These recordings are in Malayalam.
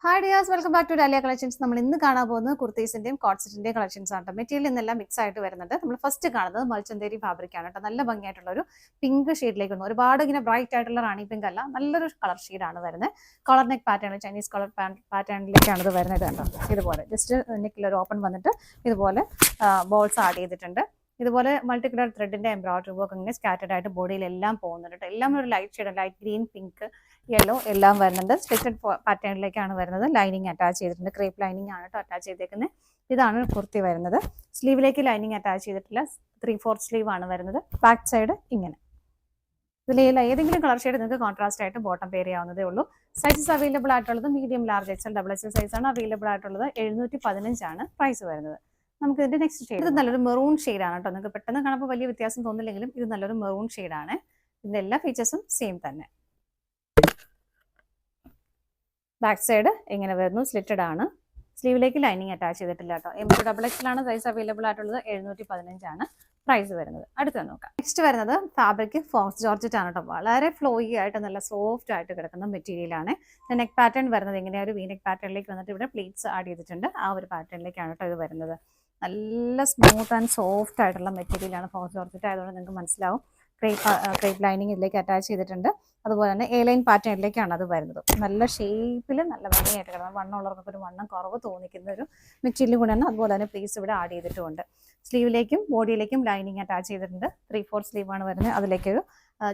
Hi dears, welcome back to Dahlia collections. നമ്മൾ ഇന്ന് കാണാൻ പോകുന്നത് കുർത്തീസിന്റെയും കോട്ട്സെറ്റിന്റെയും കളക്ഷൻസ് ആണ്. മെറ്റീരിയൽ ഇന്നെല്ലാം മിക്സ് ആയിട്ട് വരുന്നുണ്ട്. നമ്മൾ ഫസ്റ്റ് കാണുന്നത് മൽച്ചന്തേരി ഫാബ്രിക് ആണ് കേട്ടോ. നല്ല ഭംഗിയായിട്ടുള്ള ഒരു പിങ്ക് ഷെയ്ഡിലേക്ക് വന്നു. ഒരുപാട് ഇങ്ങനെ ബ്രൈറ്റ് ആയിട്ടുള്ള റാണി പിങ്ക് അല്ല, നല്ലൊരു കളർ ഷെയ്ഡാണ് വരുന്നത്. Colour neck pattern, Chinese colour പാറ്റേണിലേക്കാണ് ഇത് വരുന്നത് കേട്ടോ. ഇതുപോലെ ജസ്റ്റ് നെക്കിൽ ഒരു ഓപ്പൺ വന്നിട്ട് ഇതുപോലെ ബോൾസ് ആഡ് ചെയ്തിട്ടുണ്ട്. ഇതുപോലെ മൾട്ടി കളർ ത്രെഡിന്റെ എംബ്രോയിഡറി വർക്ക് ഇങ്ങനെ സ്കാറ്റർഡ് ആയിട്ട് ബോഡിയിലെല്ലാം പോകുന്നുണ്ട് കേട്ടോ. എല്ലാം ഒരു light shade, light green, pink, yellow എല്ലാം വരുന്നുണ്ട്. സ്റ്റിച്ചഡ് പാറ്റേണിലേക്കാണ് വരുന്നത്. ലൈനിങ് അറ്റാച്ച് ചെയ്തിട്ടുണ്ട്. ക്രേപ്പ് ലൈനിങ് ആണ് കേട്ടോ അറ്റാച്ച് ചെയ്തേക്കുന്നത്. ഇതാണ് കുർത്തി വരുന്നത്. സ്ലീവിലേക്ക് ലൈനിങ് അറ്റാച്ച് ചെയ്തിട്ടില്ല. 3/4 സ്ലീവ് ആണ് വരുന്നത്. ബാക്ക് സൈഡ് ഇങ്ങനെ. ഇതിൽ ഏതെങ്കിലും കളർ ഷെയ്ഡ് നിങ്ങൾക്ക് കോൺട്രാസ്റ്റ് ആയിട്ട് ബോട്ടം പെയർ ചെയ്യാവുന്നതേ ഉള്ളൂ. സൈസസ് അവൈലബിൾ ആയിട്ടുള്ളത് medium, large, XL, double XL സൈസാണ് അവൈലബിൾ ആയിട്ടുള്ളത്. 715 ആണ് പ്രൈസ് വരുന്നത്. നമുക്ക് ഇതിന്റെ നെക്സ്റ്റ് ഷെയ്ഡ്, ഇത് നല്ലൊരു മെറൂൺ ഷെയ്ഡാണ് കേട്ടോ. നിങ്ങൾക്ക് പെട്ടെന്ന് കാണുമ്പോൾ വലിയ വ്യത്യാസം തോന്നില്ലെങ്കിലും ഇത് നല്ലൊരു മെറൂൺ ഷെയ്ഡാണ്. ഇതിന്റെ എല്ലാ ഫീച്ചേഴ്സും സെയിം തന്നെ. ബാക്ക് സൈഡ് ഇങ്ങനെ വരുന്നു, സ്ലിറ്റഡ് ആണ്. സ്ലീവിലേക്ക് ലൈനിങ് അറ്റാച്ച് ചെയ്തിട്ടില്ല കേട്ടോ. ഡബിൾ എക്സൽ ആണ് സൈസ് അവൈലബിൾ ആയിട്ടുള്ളത്. 715 ആണ് പ്രൈസ് വരുന്നത്. അടുത്ത നോക്കാം. നെക്സ്റ്റ് വരുന്നത് ഫാബ്രിക് ഫോക്സ് ജോർജറ്റ് ആണ് കേട്ടോ. വളരെ ഫ്ലോയി ആയിട്ട് നല്ല സോഫ്റ്റ് ആയിട്ട് കിടക്കുന്ന മെറ്റീരിയൽ ആണ്. നെക്ക് പാറ്റേൺ വരുന്നത് ഇങ്ങനെ ഒരു വി നെക്ക് പാറ്റേണിലേക്ക് വന്നിട്ട് ഇവിടെ പ്ലീറ്റ്സ് ആഡ് ചെയ്തിട്ടുണ്ട്. ആ ഒരു പാറ്റേണിലേക്കാണ് കേട്ടോ ഇത് വരുന്നത്. നല്ല സ്മൂത്ത് ആൻഡ് സോഫ്റ്റ് ആയിട്ടുള്ള മെറ്റീരിയലാണ്. ഫോക്സ് ജോർജറ്റ് ആയതുകൊണ്ട് നിങ്ങൾക്ക് മനസ്സിലാവും. ക്രേപ്പ് ലൈനിങ് ഇതിലേക്ക് അറ്റാച്ച് ചെയ്തിട്ടുണ്ട്. അതുപോലെ തന്നെ എ ലൈൻ പാറ്റേണിലേക്കാണ് അത് വരുന്നത്. നല്ല ഷേപ്പിൽ നല്ല ഭംഗിയായിട്ട് കിടക്കുന്നത്. വണ്ണമുള്ളവർക്കൊക്കെ ഒരു വണ്ണം കുറവ് തോന്നിക്കുന്ന ഒരു മെറ്റീരിയൽ കൂടെയാണ്. അതുപോലെ തന്നെ പീസ് ഇവിടെ ആഡ് ചെയ്തിട്ടുമുണ്ട്. സ്ലീവിലേക്കും ബോഡിയിലേക്കും ലൈനിങ് അറ്റാച്ച് ചെയ്തിട്ടുണ്ട്. 3/4 സ്ലീവാണ് വരുന്നത്. അതിലേക്കൊരു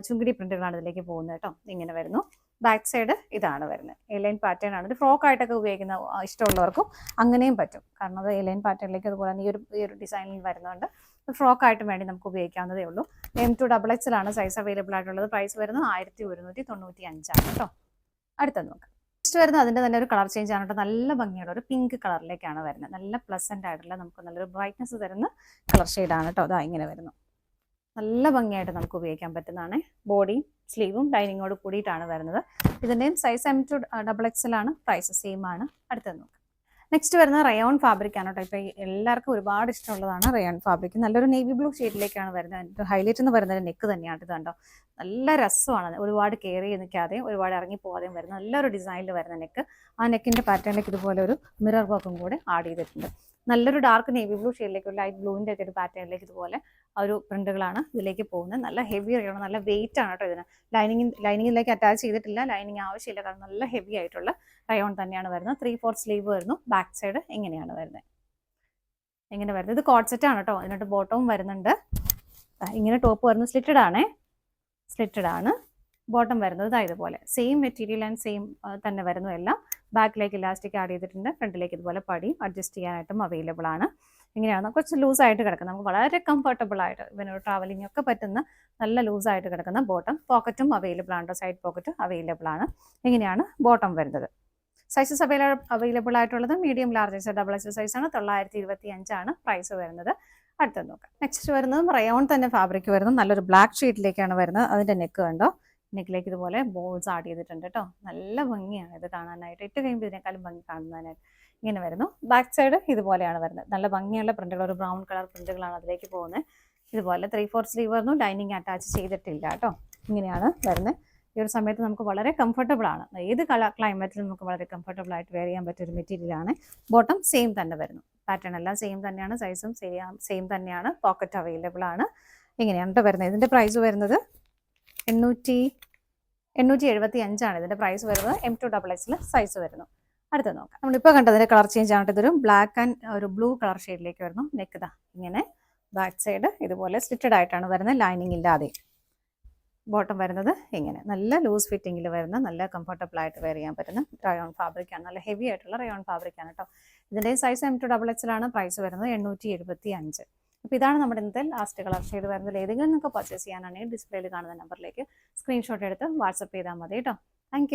ചുങ്കിടി പ്രിന്റുകളാണ് ഇതിലേക്ക് പോകുന്നത് കേട്ടോ. ഇങ്ങനെ വരുന്നു. ബാക്ക് സൈഡ് ഇതാണ് വരുന്നത്. എ ലൈൻ പാറ്റേൺ ആണ്. ഇത് ഫ്രോക്ക് ആയിട്ടൊക്കെ ഉപയോഗിക്കുന്ന ഇഷ്ടമുള്ളവർക്കും അങ്ങനെയും പറ്റും. കാരണം അത് എ ലൈൻ പാറ്റേണിലേക്ക് അതുപോലെ തന്നെ ഈ ഒരു ഡിസൈനിൽ വരുന്നുണ്ട്. ഫ്രോക്ക് ആയിട്ട് വേണ്ടി നമുക്ക് ഉപയോഗിക്കാവുന്നതേ ഉള്ളൂ. M2XXL ആണ് സൈസ് അവൈലബിൾ ആയിട്ടുള്ളത്. പ്രൈസ് വരുന്നത് 1195 ആണ് കേട്ടോ. അടുത്തത് നോക്കാം. നെക്സ്റ്റ് വരുന്നത് അതിന്റെ തന്നെ ഒരു കളർ ചേഞ്ച് ആണ് കേട്ടോ. നല്ല ഭംഗിയുള്ള ഒരു പിങ്ക് കളറിലേക്കാണ് വരുന്നത്. നല്ല പ്ലസന്റ് ആയിട്ടുള്ള നമുക്ക് നല്ലൊരു ബ്രൈറ്റ്നസ് തരുന്ന കളർ ഷെയ്ഡാണ് കേട്ടോ. അതാ ഇങ്ങനെ വരുന്നു. നല്ല ഭംഗിയായിട്ട് നമുക്ക് ഉപയോഗിക്കാൻ പറ്റുന്നതാണ്. ബോഡിയും സ്ലീവും ലൈനിങ്ങോട് കൂടിയിട്ടാണ് വരുന്നത്. ഇതിന്റെയും സൈസ് M2XXL ആണ്. പ്രൈസ് സെയിം ആണ്. അടുത്തത് നോക്കാം. നെക്സ്റ്റ് വരുന്നത് റയോൺ ഫാബ്രിക് ആണ് കേട്ടോ. ഇപ്പൊ എല്ലാവർക്കും ഒരുപാട് ഇഷ്ടമുള്ളതാണ് റയോൺ ഫാബ്രിക്. നല്ലൊരു നേവി ബ്ലൂ ഷെയ്ഡിലേക്കാണ് വരുന്നത്. ഹൈലൈറ്റ് എന്ന് പറയുന്നത് നെക്ക് തന്നെയാണ്. ഇത് കണ്ടോ, നല്ല രസമാണ്. ഒരുപാട് കെയർ ചെയ്ത് നിൽക്കാതെയും ഒരുപാട് ഇറങ്ങി പോകാതെയും വരുന്ന നല്ലൊരു ഡിസൈനിൽ വരുന്ന നെക്ക്. ആ നെക്കിന്റെ പാറ്റേണിലേക്ക് ഇതുപോലെ ഒരു മിറർ വർക്കും കൂടെ ആഡ് ചെയ്തിട്ടുണ്ട്. നല്ലൊരു ഡാർക്ക് നേവി ബ്ലൂ ഷെയ്ഡിലേക്ക്, ലൈറ്റ് ബ്ലൂവിന്റെ ഒക്കെ ഒരു പാറ്റേണിലേക്ക് ഇതുപോലെ ഒരു പ്രിന്റുകളാണ് ഇതിലേക്ക് പോകുന്നത്. നല്ല ഹെവി ആണ്, നല്ല വെയിറ്റ് ആണ് കേട്ടോ ഇതിന്. ലൈനിങ്ങിലേക്ക് അറ്റാച്ച് ചെയ്തിട്ടില്ല. ലൈനിങ് ആവശ്യമില്ല, കാരണം നല്ല ഹെവി ആയിട്ടുള്ള റയോൺ തന്നെയാണ് വരുന്നത്. 3/4 സ്ലീവ് വരുന്നു. ബാക്ക് സൈഡ് ഇങ്ങനെയാണ് വരുന്നത്. ഇങ്ങനെ വരുന്നത് ഇത് കോട്ട് സെറ്റ് ആണ് കേട്ടോ. അതിനകത്ത് ബോട്ടവും വരുന്നുണ്ട്. ഇങ്ങനെ ടോപ്പ് വരുന്നത് സ്ലിറ്റഡ് ആണ്. ബോട്ടം വരുന്നത് ഇതുപോലെ സെയിം മെറ്റീരിയൽ ആൻഡ് സെയിം തന്നെ വരുന്നു എല്ലാം. ബാക്കിലേക്ക് ഇലാസ്റ്റിക് ആഡ് ചെയ്തിട്ടുണ്ട്. ഫ്രണ്ടിലേക്ക് ഇതുപോലെ പടി അഡ്ജസ്റ്റ് ചെയ്യാനായിട്ടും അവൈലബിൾ ആണ്. ഇങ്ങനെയാണ് കുറച്ച് ലൂസായിട്ട് കിടക്കുന്നത്. നമുക്ക് വളരെ കംഫർട്ടബിൾ ആയിട്ട് ഇവനൊരു ട്രാവലിംഗ് ഒക്കെ പറ്റുന്ന നല്ല ലൂസായിട്ട് കിടക്കുന്ന ബോട്ടം. പോക്കറ്റും അവൈലബിൾ ആണ്. സൈഡ് പോക്കറ്റ് അവൈലബിൾ ആണ്. ഇങ്ങനെയാണ് ബോട്ടം വരുന്നത്. സൈസസ് അവൈലബിൾ ആയിട്ടുള്ളത് medium, large, XL, double XL സൈസാണ്. 925 ആണ് പ്രൈസ് വരുന്നത്. അടുത്തത് നോക്കാം. നെക്സ്റ്റ് വരുന്നത് റയോൺ തന്നെ ഫാബ്രിക് വരുന്നത്. നല്ലൊരു ബ്ലാക്ക് ഷെയ്ഡിലേക്കാണ് വരുന്നത്. അതിന്റെ നെക്ക് കണ്ടോ, നെക്കിലേക്ക് ഇതുപോലെ ബോൾസ് ആഡ് ചെയ്തിട്ടുണ്ട് കേട്ടോ. നല്ല ഭംഗിയാണ് ഇത് കാണാനായിട്ട്. ഇട്ട് കഴിയുമ്പോൾ ഇതിനേക്കാളും ഭംഗി കാണുന്നതിനായിട്ട് ഇങ്ങനെ വരുന്നു. ബാക്ക് സൈഡ് ഇതുപോലെയാണ് വരുന്നത്. നല്ല ഭംഗിയുള്ള പ്രിന്റുകൾ, ഒരു ബ്രൗൺ കളർ പ്രിന്റുകളാണ് അതിലേക്ക് പോകുന്നത്. ഇതുപോലെ 3/4 സ്ലീവ് വരുന്നു. ലൈനിങ് അറ്റാച്ച് ചെയ്തിട്ടില്ല കേട്ടോ. ഇങ്ങനെയാണ് വരുന്നത്. ഈ ഒരു സമയത്ത് നമുക്ക് വളരെ കംഫർട്ടബിൾ ആണ്. ഏത് ക്ലൈമറ്റിലും നമുക്ക് വളരെ കംഫർട്ടബിൾ ആയിട്ട് വെയർ ചെയ്യാൻ പറ്റിയ ഒരു മെറ്റീരിയൽ ആണ്. ബോട്ടം സെയിം തന്നെ വരുന്നു. പാറ്റേൺ എല്ലാം സെയിം തന്നെയാണ്. സൈസും സെയിം തന്നെയാണ്. പോക്കറ്റ് അവൈലബിൾ ആണ്. ഇങ്ങനെയാണ് വരുന്നത്. ഇതിന്റെ പ്രൈസ് വരുന്നത് 875 ആണ് ഇതിന്റെ പ്രൈസ് വരുന്നത്. M2XXL സൈസ് വരുന്നു. അടുത്ത നോക്കാം. നമ്മളിപ്പോൾ കണ്ടതിന്റെ കളർ ചേഞ്ച് ആണ്. ഇതൊരു ബ്ലാക്ക് ആൻഡ് ഒരു ബ്ലൂ കളർ ഷെയ്ഡിലേക്ക് വരുന്നു. നെക്ക് ഇങ്ങനെ. ബാക്ക് സൈഡ് ഇതുപോലെ സ്ലിറ്റഡ് ആയിട്ടാണ് വരുന്നത്, ലൈനിങ് ഇല്ലാതെ. ബോട്ടം വരുന്നത് ഇങ്ങനെ നല്ല ലൂസ് ഫിറ്റിംഗിൽ വരുന്ന നല്ല കംഫർട്ടബിൾ ആയിട്ട് വെയർ ചെയ്യാൻ പറ്റുന്ന റയോൺ ഫാബ്രിക് ആണ്. നല്ല ഹെവി ആയിട്ടുള്ള റയോൺ ഫാബ്രിക് ആണ് കേട്ടോ. ഇതിന്റെ സൈസ് M2XXL ആണ്. പ്രൈസ് വരുന്നത് 875. അപ്പോൾ ഇതാണ് നമ്മുടെ ഇന്നത്തെ ലാസ്റ്റ് കളർ ഷെയ്ഡ് വരുന്നത്. ഏതെങ്കിലും നിങ്ങൾക്ക് പർച്ചേസ് ചെയ്യാനാണെങ്കിൽ ഡിസ്പ്ലേയിൽ കാണുന്ന നമ്പറിലേക്ക് സ്ക്രീൻഷോട്ട് എടുത്ത് വാട്സപ്പ് ചെയ്താൽ മതി കേട്ടോ. താങ്ക്